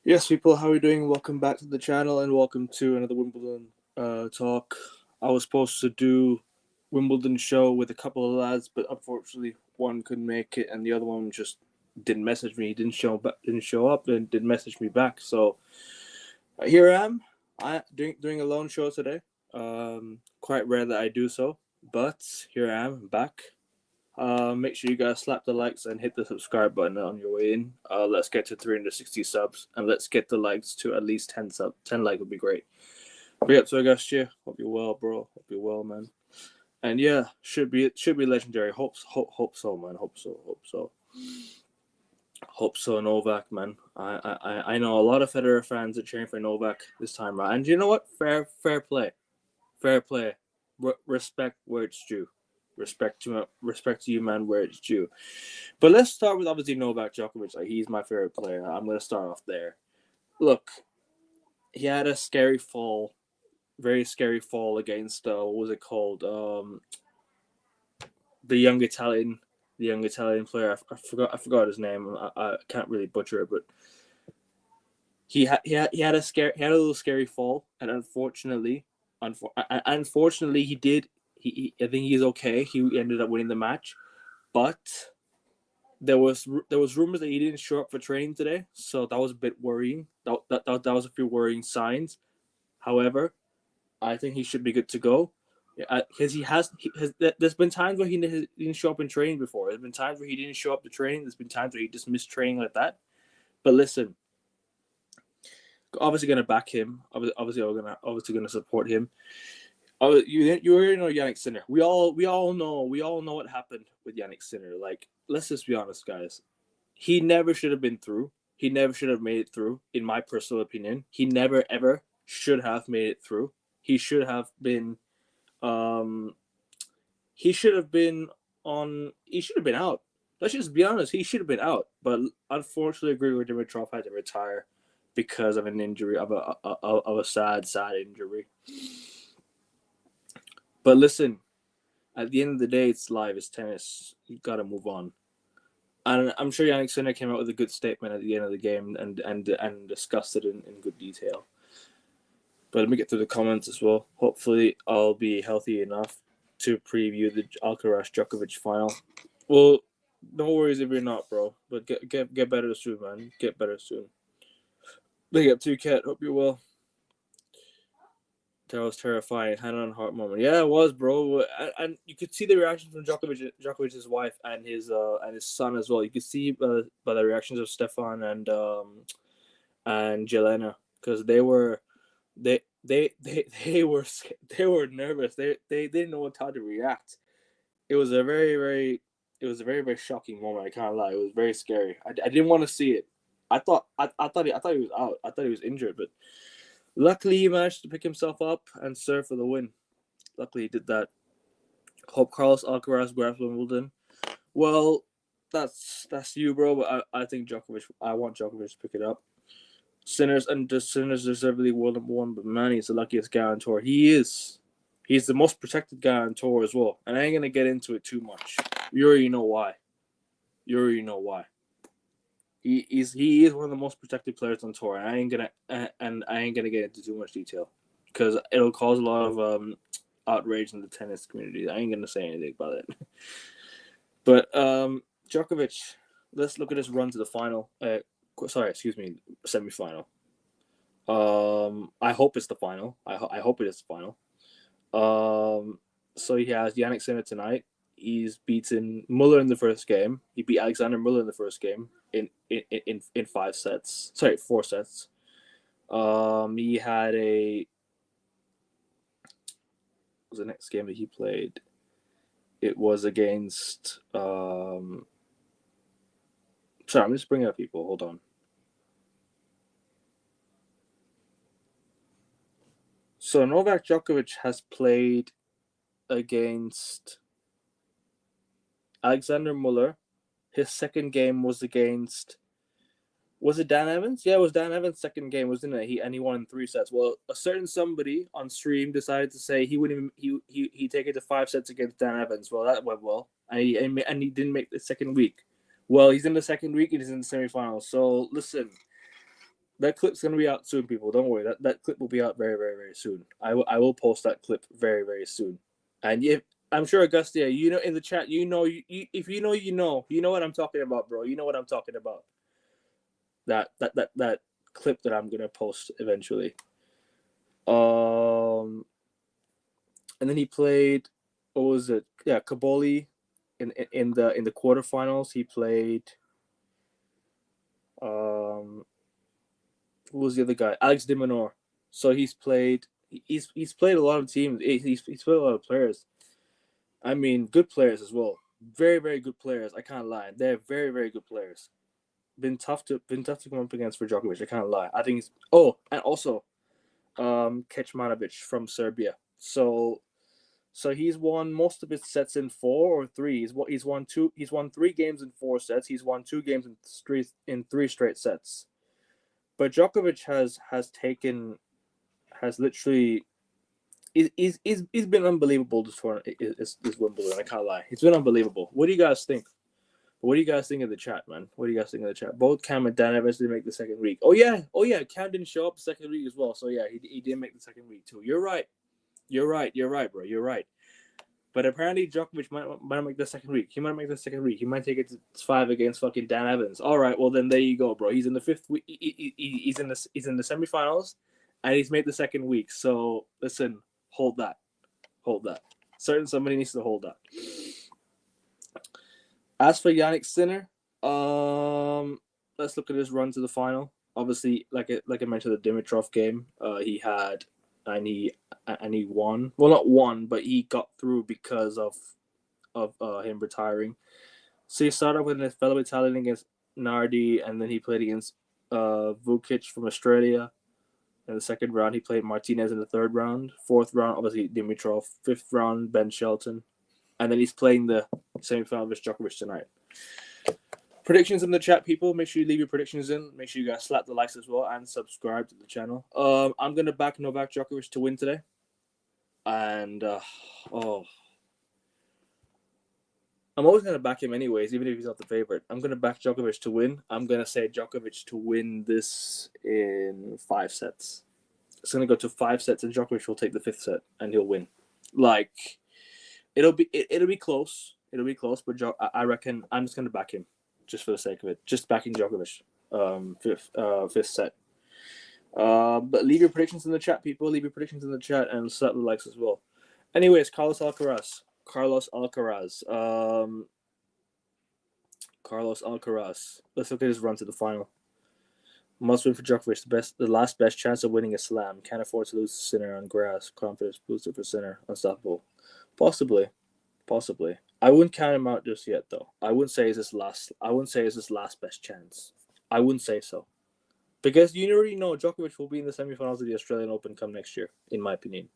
Yes, people, how are you doing? Welcome back to the channel and welcome to another Wimbledon talk. I was supposed to do Wimbledon show with a couple of lads, but unfortunately one couldn't make it and the other one just didn't message me, didn't show up and didn't message me back. So here I am. I doing a lone show today. Quite rare that I do so, but here I am back. Make sure you guys slap the likes and hit the subscribe button on your way in. Let's get to 360 subs and let's get the likes to at least 10 subs. 10 likes would be great. Big up to Augustia. Hope you're well, bro. Hope you're well, man. And yeah, should be legendary. Hope so, man. Hope so, Novak, man. I know a lot of Federer fans are cheering for Novak this time around. And you know what? Fair play. Respect where it's due. Respect to you, man, where it's due. But let's start with obviously Novak Djokovic. Like, he's my favorite player. I'm gonna start off there. Look, he had a scary fall, very scary fall against what was it called? The young Italian player. I forgot his name. I can't really butcher it, but he had a little scary fall, and unfortunately, he did. I think he's okay. He ended up winning the match, but there was rumors that he didn't show up for training today, so that was a bit worrying. That was a few worrying signs. However, I think he should be good to go, because there's been times where he didn't show up in training before. There's been times where he didn't show up to training. There's been times where he just missed training like that. But listen, obviously gonna back him. Obviously gonna support him. You already know Jannik Sinner. We all know what happened with Jannik Sinner. Like, let's just be honest, guys. He never should have been through. He never should have made it through, in my personal opinion. He never ever should have made it through. He should have been he should have been out. Let's just be honest, he should have been out. But unfortunately, Grigor Dimitrov had to retire because of an injury, of a sad injury. But listen, at the end of the day, it's live, it's tennis. You got to move on. And I'm sure Jannik Sinner came out with a good statement at the end of the game and discussed it in good detail. But let me get through the comments as well. Hopefully, I'll be healthy enough to preview the Alcaraz Djokovic final. Well, no worries if you're not, bro. But get better soon, man. Get better soon. Big up to you, Kat. Hope you're well. That was terrifying. Hand on heart moment. Yeah, it was, bro. And you could see the reaction from Djokovic's wife and his son as well. You could see by the reactions of Stefan and Jelena, because they were nervous. They didn't know how to react. It was a very shocking moment. I can't lie. It was very scary. I didn't want to see it. I thought he was out. I thought he was injured, but luckily he managed to pick himself up and serve for the win. Luckily he did that. Hope Carlos Alcaraz grabs Wimbledon. Well, that's you, bro. But I think Djokovic. I want Djokovic to pick it up. Sinners deservedly world number one, but man, he's the luckiest guy on tour. He is. He's the most protected guy on tour as well. And I ain't gonna get into it too much. You already know why. He is one of the most protected players on tour, and I ain't gonna get into too much detail because it'll cause a lot of outrage in the tennis community. I ain't gonna say anything about it. But Djokovic, let's look at his run to the final. Semi-final. I hope it's the final. I hope it is the final. So he has Jannik Sinner tonight. He's beaten Muller in the first game. He beat Alexander Muller in the first game in 4 sets. He had what was the next game that he played? It was against sorry, I'm just bringing up people. Hold on. So Novak Djokovic has played against Alexander Muller. His second game was against. Was it Dan Evans? Yeah, it was Dan Evans' second game, wasn't it? He won in 3 sets. Well, a certain somebody on stream decided to say he wouldn't even he take it to 5 sets against Dan Evans. Well, that went well, and he didn't make the second week. Well, he's in the second week and he's in the semifinals. So listen, That clip's gonna be out soon, people. Don't worry. That clip will be out very, very, very soon. I will post that clip very, very soon. And if I'm sure Augustia, in the chat, if you know what I'm talking about, bro. You know what I'm talking about. That clip that I'm gonna post eventually. And then he played. What was it? Yeah, Kaboli, in the quarterfinals. He played. Who was the other guy? Alex de Minaur. So he's played a lot of teams. He's played a lot of players. I mean, good players as well. Very, very good players. I can't lie. They're very, very good players. Been tough to come up against for Djokovic. I can't lie. I think he's. Oh, and also, Kecmanovic from Serbia. So he's won most of his sets in 4 or 3. He's won 2. He's won 3 games in 4 sets. He's won 2 games in 3 straight sets. But Djokovic has literally. He's been unbelievable this tournament. Is Wimbledon? I can't lie. He's been unbelievable. What do you guys think? What do you guys think of the chat, man? What do you guys think of the chat? Both Cam and Dan eventually make the second week. Oh yeah. Cam didn't show up the second week as well. So yeah, he did make the second week too. You're right, bro. You're right. But apparently Djokovic might make the second week. He might make the second week. He might take it to 5 against fucking Dan Evans. All right, well then there you go, bro. He's in the 5th week. He's in the semifinals, and he's made the second week. So listen, hold that. Somebody needs to hold that. As for Jannik Sinner, let's look at his run to the final. Obviously, like I mentioned, the Dimitrov game, he had, and he won. Well, not won, but he got through because of him retiring. So he started with a fellow Italian against Nardi, and then he played against Vukic from Australia. In the second round, he played Martinez in the third round. Fourth round, obviously Dimitrov. Fifth round, Ben Shelton. And then he's playing the semi-final with Djokovic tonight. Predictions in the chat, people. Make sure you leave your predictions in. Make sure you guys slap the likes as well and subscribe to the channel. I'm going to back Novak Djokovic to win today. And, I'm always going to back him anyways, even if he's not the favorite. I'm going to back Djokovic to win. I'm going to say Djokovic to win this in 5 sets. It's going to go to 5 sets, and Djokovic will take the 5th set, and he'll win. Like, it'll be close. It'll be close, but I reckon I'm just going to back him just for the sake of it. Just backing Djokovic, 5th set. But leave your predictions in the chat, people. Leave your predictions in the chat and slap the likes as well. Anyways, Carlos Alcaraz. Let's look at his run to the final. Must win for Djokovic. The last best chance of winning a slam. Can't afford to lose to Sinner on grass. Confidence booster for Sinner. Unstoppable. Possibly. I wouldn't count him out just yet, though. I wouldn't say it's his last best chance. I wouldn't say so. Because you already know Djokovic will be in the semifinals of the Australian Open come next year, in my opinion.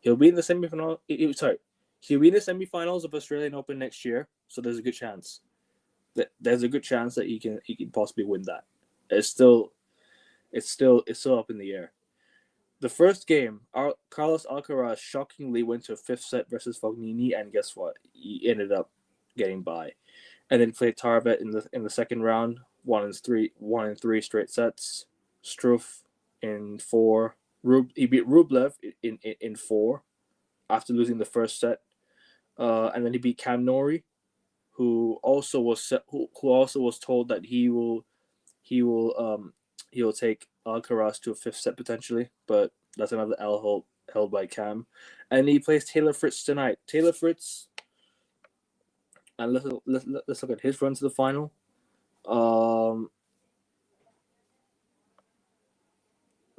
He'll be in the semifinal. He'll be in the semifinals of Australian Open next year, so there's a good chance. There's a good chance that he can possibly win that. It's still up in the air. The first game, Carlos Alcaraz shockingly went to a 5th set versus Fognini, and guess what? He ended up getting by, and then played Tarvet in the second round. 1 in 3 straight sets. Struff in 4. He beat Rublev in 4 after losing the first set, and then he beat Cam Norrie, who also was told that he'll take Alcaraz to a 5th set potentially, but that's another L held by Cam. And he plays Taylor Fritz tonight. Taylor Fritz, and let's look at his run to the final.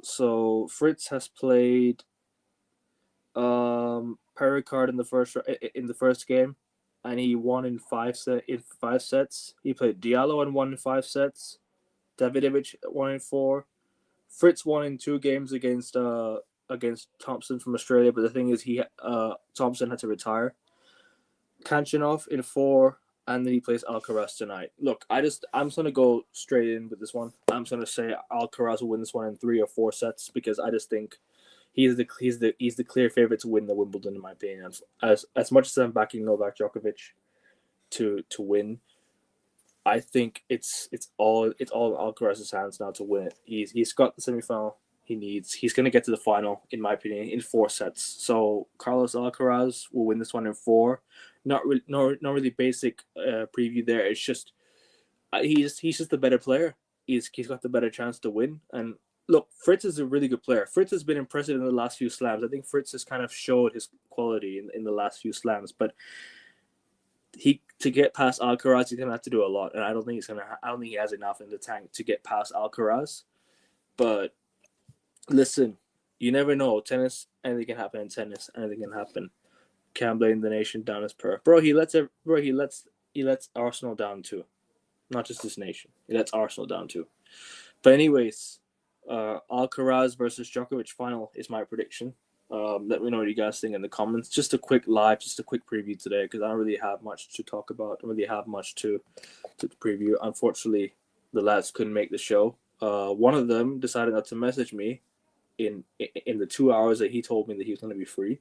So Fritz has played Perricard in the first game, and he won in 5 sets. He played Diallo and won in 5 sets. Davidovich won in 4. Fritz won in 2 games against Thompson from Australia, but the thing is, Thompson had to retire. Kanchanov in 4, and then he plays Alcaraz tonight. Look, I'm just gonna go straight in with this one. I'm just gonna say Alcaraz will win this one in 3 or 4 sets because I just think he's the clear favorite to win the Wimbledon, in my opinion. As much as I'm backing Novak Djokovic to win, I think it's all Alcaraz's hands now to win it. He's got the semifinal he needs. He's gonna get to the final, in my opinion, in 4 sets. So Carlos Alcaraz will win this one in 4. Not really basic preview there. It's just he's just the better player. He's got the better chance to win. And look, Fritz is a really good player. Fritz has been impressive in the last few slams. I think Fritz has kind of showed his quality in the last few slams, but to get past Alcaraz, he's gonna have to do a lot, and I don't think he has enough in the tank to get past Alcaraz. But listen, you never know. Tennis, anything can happen in tennis. Anything can happen. Can't blame the nation down as per. He lets Arsenal down too, not just this nation. He lets Arsenal down too. But anyways, Alcaraz versus Djokovic final is my prediction. Let me know what you guys think in the comments. Just a quick preview today because I don't really have much to talk about. I don't really have much to preview. Unfortunately, the lads couldn't make the show. One of them decided not to message me in the 2 hours that he told me that he was going to be free,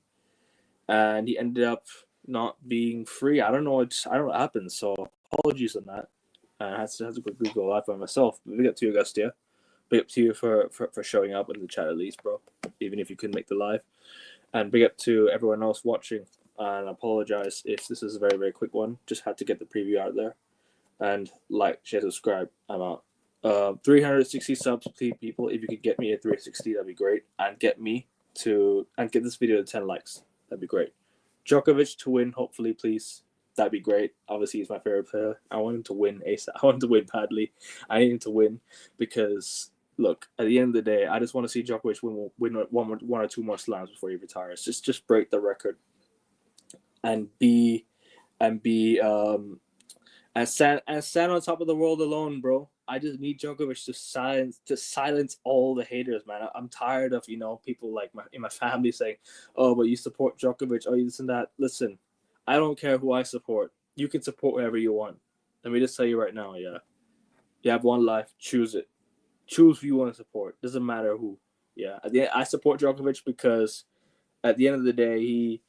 and he ended up not being free. I don't know what happened. So apologies on that. I had to quickly go live by myself. Big up to you, Augustia. Big up to you for showing up in the chat at least, bro. Even if you couldn't make the live. And big up to everyone else watching. And I apologize if this is a very, very quick one. Just had to get the preview out there. And like, share, subscribe. I'm out. 360 subs, please, people. If you could get me at 360, that'd be great. And get this video to 10 likes. That'd be great. Djokovic to win, hopefully, please. That'd be great. Obviously, he's my favorite player. I want him to win ASAP. I want him to win badly. I need him to win because, look, at the end of the day, I just want to see Djokovic win one or two more slams before he retires. Just break the record and stand on top of the world alone, bro. I just need Djokovic to silence all the haters, man. I'm tired of people like in my family saying, "Oh, but you support Djokovic, oh, you this and that." Listen, I don't care who I support. You can support whoever you want. Let me just tell you right now, yeah. You have one life. Choose it. Choose who you want to support. Doesn't matter who. Yeah. I support Djokovic because at the end of the day,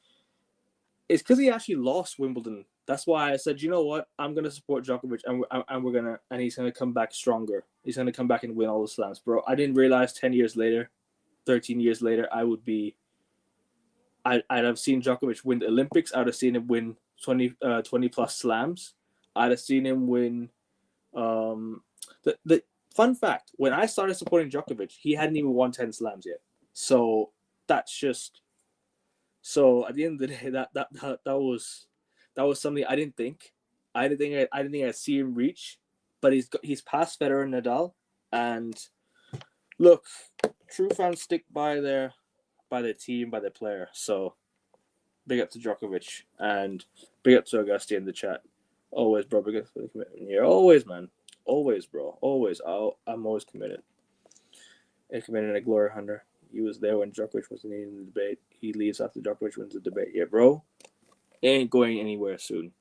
it's because he actually lost Wimbledon. That's why I said, you know what? I'm gonna support Djokovic, and he's gonna come back stronger. He's gonna come back and win all the slams, bro. I didn't realize 10 years later, 13 years later, I'd have seen Djokovic win the Olympics. I'd have seen him win 20 plus slams. I'd have seen him win. The fun fact: when I started supporting Djokovic, he hadn't even won 10 slams yet. So that's just. So at the end of the day, that was something I didn't think. I didn't think I'd see him reach, but he's past Federer and Nadal. And look, true fans stick by their team, by their player. So big up to Djokovic and big up to Augusti in the chat. Always, bro. Big up for the commitment here. Always, man. Always, bro. Always. I'm always committed. A committed a glory hunter. He was there when Djokovic was in the debate. He leaves after Djokovic wins the debate. Yeah, bro. He ain't going anywhere soon.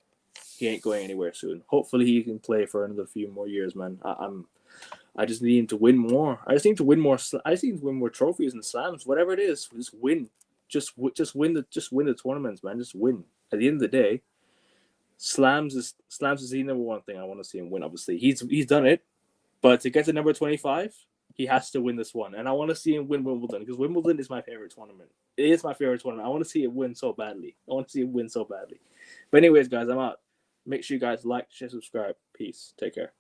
Hopefully he can play for another few more years, man. I just need him to win more. I just need him to win more trophies and slams, whatever it is. Just win. Just win the tournaments, man. Just win. At the end of the day, slams is the number one thing I want to see him win. Obviously, he's done it, but to get to number 25, he has to win this one. And I want to see him win Wimbledon because Wimbledon is my favorite tournament. It is my favorite tournament. I want to see it win so badly. But anyways, guys, I'm out. Make sure you guys like, share, subscribe. Peace. Take care.